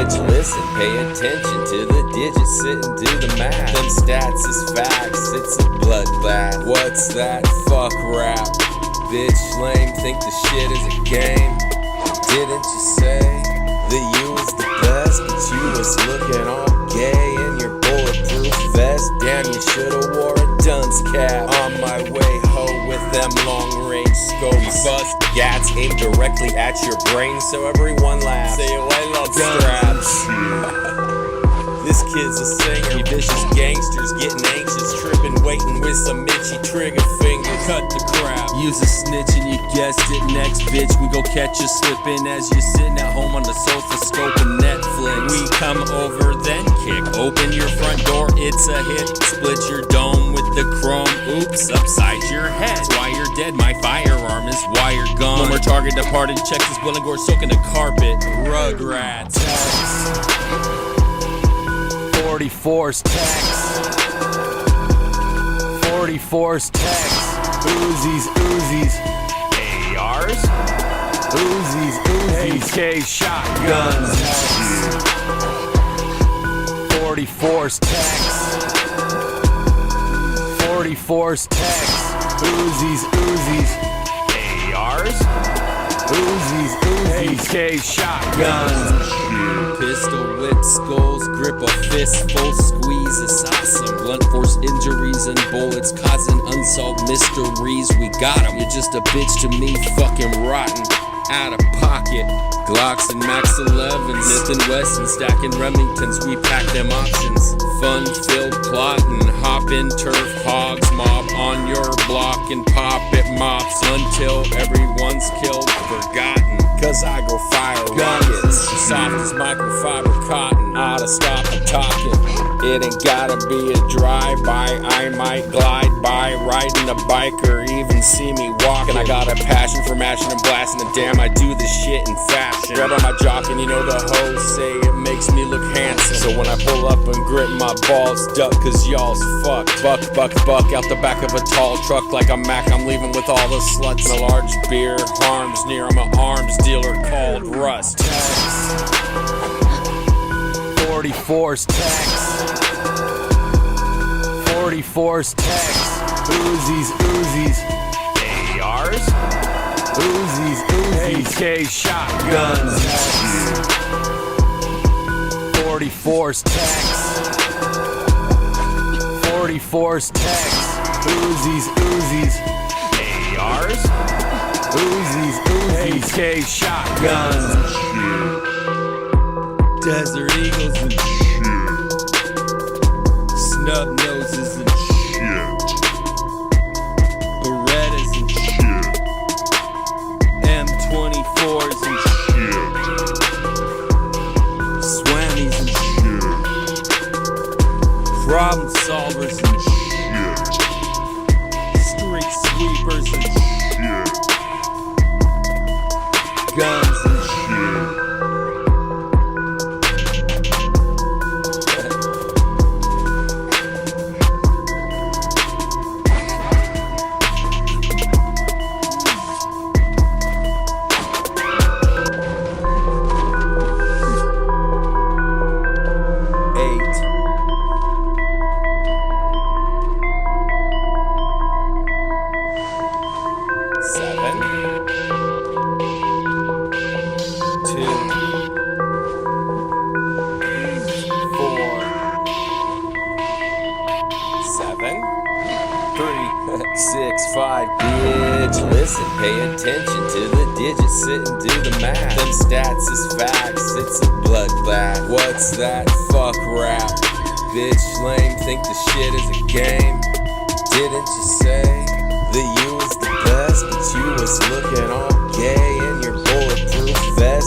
bitch. Listen, pay attention to the digits, sit and do the math. Them stats is facts, it's a bloodbath. What's that? Fuck rap. Bitch lame, think the shit is a game. Didn't you say that you was the best, but you was looking all gay in your bulletproof vest? Damn, you should've wore a dunce cap. On my way, ho, with them long-range scopes. Bust gats aimed directly at your brain, so everyone laughs. Say I love straps. This kid's a singer, vicious gangsters getting anxious, tripping, waiting with some itchy trigger finger. Cut the crap. Use a snitch and you guessed it. Next bitch, we go catch you slipping as you're sitting at home on the sofa scoping Netflix. We come over then kick open your front door, it's a hit. Split your dome with the chrome, oops, upside your head. That's why you're dead, my firearm is why you're gone. When we're target departed, check this Will and Gore soaking the carpet. Rugrats. 44's text. 44's text. Uzis, ARs, Uzis, AK shotguns. 44's text. 44's text. Uzis, ARs, Uzis, AK shotguns. Pistol whip skulls, grip a fistful, squeeze, it's awesome. Blunt force injuries and bullets causing unsolved mysteries. We got 'em, you're just a bitch to me, fucking rotten. Out of pocket, Glocks and Max 11s, Smith and Wesson stacking Remingtons, we pack them options. Fun-filled plotting, hop in turf hogs, mob on your block and pop it mops until everyone's killed, forgotten. Cause I go fire rockets, soft as microfiber cotton, oughta stop a talking. It ain't gotta be a drive-by, I might glide by, riding a bike or even see me walking. I got a passion for mashing and blasting, and damn, I do this shit in fashion. Grab on my jock and you know the hoes say it makes me look handsome. So when I pull up and grip my balls, duck cause y'all's fucked. Buck out the back of a tall truck like a Mac, I'm leaving with all the sluts. A large beer, harms near, I'm an arms dealer called Rust. 44's text. 44's text. Uzis, ARs, Uzis, AK shotguns. 44's text. 44's text. Uzis, ARs, Uzis, AK shotguns. Desert Eagles and shit. Snub noses and shit. Berettas and shit. M24s and shit. Swammies and shit. Problem solvers and shit. Street sweepers and shit. Guns and shit. Bitch, listen, pay attention to the digits, sit and do the math. Them stats is facts, it's a bloodbath. What's that? Fuck rap. Bitch lame, think the shit is a game. Didn't you say that you was the best, but you was looking all gay in your bulletproof vest?